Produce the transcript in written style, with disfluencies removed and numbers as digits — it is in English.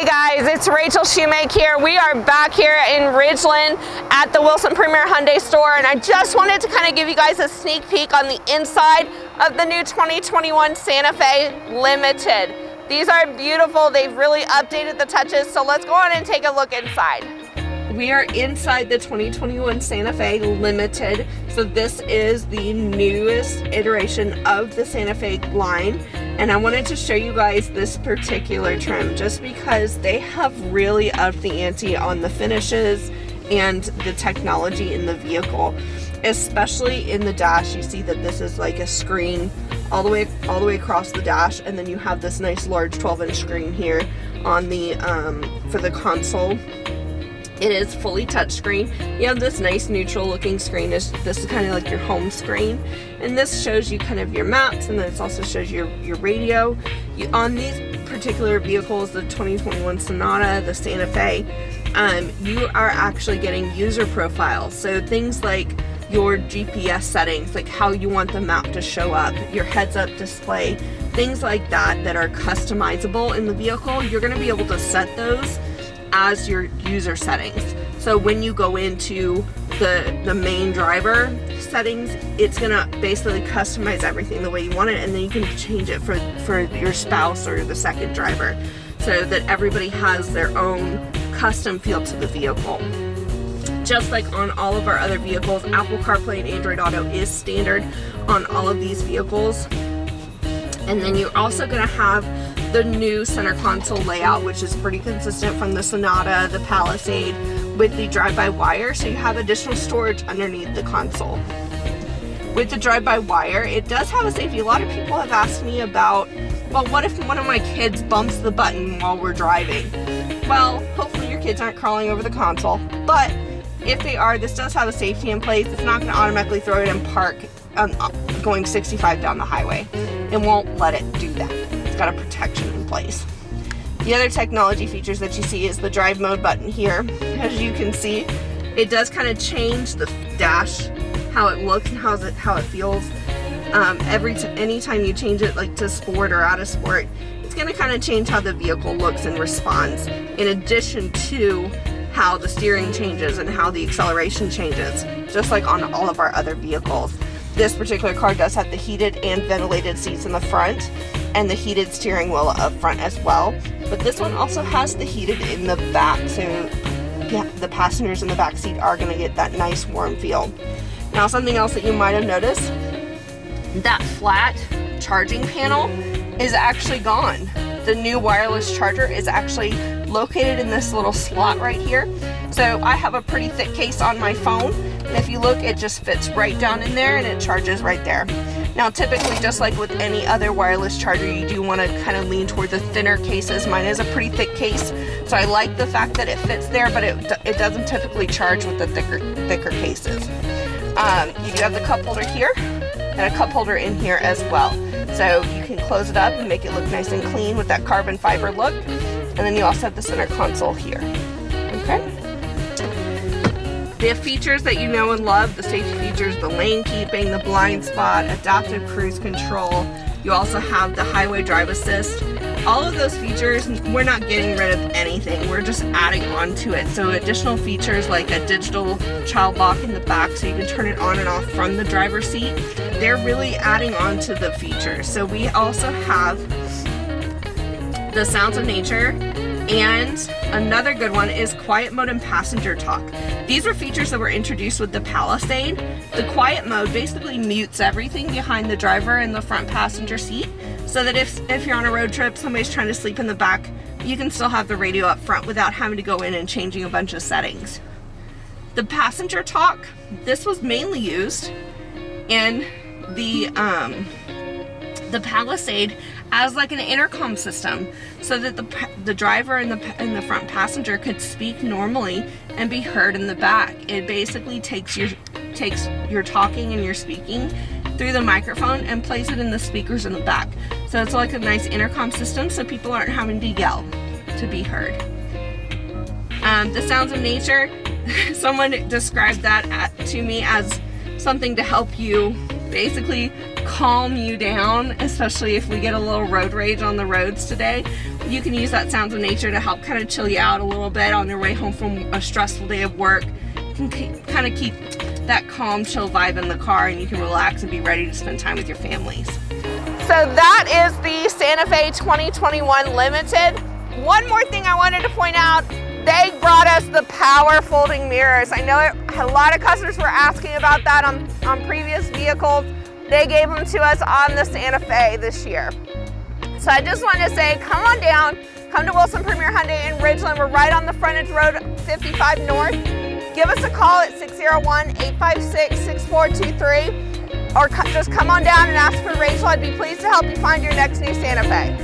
Hey guys, it's Rachel Shoemake here. We are back here in Ridgeland at the Wilson Premier Hyundai store, and I just wanted to kind of give you guys a sneak peek on the inside of the new 2021 Santa Fe Limited. These are beautiful. They've really updated the touches, so let's go on and take a look inside. We are inside the 2021 Santa Fe Limited. So this is the newest iteration of the Santa Fe line. And I wanted to show you guys this particular trim just because they have really upped the ante on the finishes and the technology in the vehicle. Especially in the dash, you see that this is like a screen all the way across the dash, and then you have this nice large 12-inch screen here on the for the console. It is fully touchscreen. You have this nice neutral looking screen. This is kind of like your home screen. And this shows you kind of your maps, and then it also shows your radio. On these particular vehicles, the 2021 Sonata, the Santa Fe, you are actually getting user profiles. So things like your GPS settings, like how you want the map to show up, your heads-up display, things like that that are customizable in the vehicle. You're gonna be able to set those as your user settings. So when you go into the main driver settings, it's gonna basically customize everything the way you want it, and then you can change it for your spouse or the second driver, so that everybody has their own custom feel to the vehicle. Just like on all of our other vehicles, Apple CarPlay and Android Auto is standard on all of these vehicles. And then you're also gonna have the new center console layout, which is pretty consistent from the Sonata, the Palisade, with the drive-by-wire, so you have additional storage underneath the console. With the drive-by-wire, it does have a safety. A lot of people have asked me about, well, what if one of my kids bumps the button while we're driving? Well, hopefully your kids aren't crawling over the console, but if they are, this does have a safety in place. It's not going to automatically throw it in park going 65 down the highway. It won't let it do that. It's got a protection in place. The other technology features that you see is the drive mode button here. As you can see, it does kind of change the dash, how it looks and how it feels. Anytime you change it like to sport or out of sport, it's going to kind of change how the vehicle looks and responds, in addition to how the steering changes and how the acceleration changes, just like on all of our other vehicles. This particular car does have the heated and ventilated seats in the front and the heated steering wheel up front as well. But this one also has the heated in the back, so yeah, the passengers in the back seat are going to get that nice warm feel. Now, something else that you might have noticed, that flat charging panel is actually gone. The new wireless charger is actually located in this little slot right here. So I have a pretty thick case on my phone, and if you look, it just fits right down in there and it charges right there. Now, typically, just like with any other wireless charger, you do want to kind of lean toward the thinner cases. Mine is a pretty thick case, so I like the fact that it fits there, but it doesn't typically charge with the thicker cases. You do have the cup holder here and a cup holder in here as well. So you can close it up and make it look nice and clean with that carbon fiber look. And then you also have the center console here. Okay. The features that you know and love, the safety features, the lane keeping, the blind spot, adaptive cruise control. You also have the highway drive assist. All of those features, we're not getting rid of anything. We're just adding on to it. So additional features like a digital child lock in the back, so you can turn it on and off from the driver's seat. They're really adding on to the features. So we also have the sounds of nature, and another good one is quiet mode and passenger talk. These are features that were introduced with the Palisade. The quiet mode basically mutes everything behind the driver and the front passenger seat, so that if you're on a road trip, somebody's trying to sleep in the back, you can still have the radio up front without having to go in and changing a bunch of settings. The passenger talk, this was mainly used in the Palisade as like an intercom system, so that the driver and the front passenger could speak normally and be heard in the back. It basically takes your talking and your speaking through the microphone and plays it in the speakers in the back. So it's like a nice intercom system, so people aren't having to yell to be heard. The sounds of nature, someone described that to me as something to help you basically calm you down, especially if we get a little road rage on the roads today. You can use that Sounds of Nature to help kind of chill you out a little bit on your way home from a stressful day of work. You can kind of keep that calm, chill vibe in the car, and you can relax and be ready to spend time with your families. So that is the Santa Fe 2021 Limited. One more thing I wanted to point out, they brought us the power folding mirrors. I know a lot of customers were asking about that on previous vehicles. They gave them to us on the Santa Fe this year. So I just want to say, come on down, come to Wilson Premier Hyundai in Ridgeland. We're right on the frontage road, 55 North. Give us a call at 601-856-6423, or just come on down and ask for Rachel. I'd be pleased to help you find your next new Santa Fe.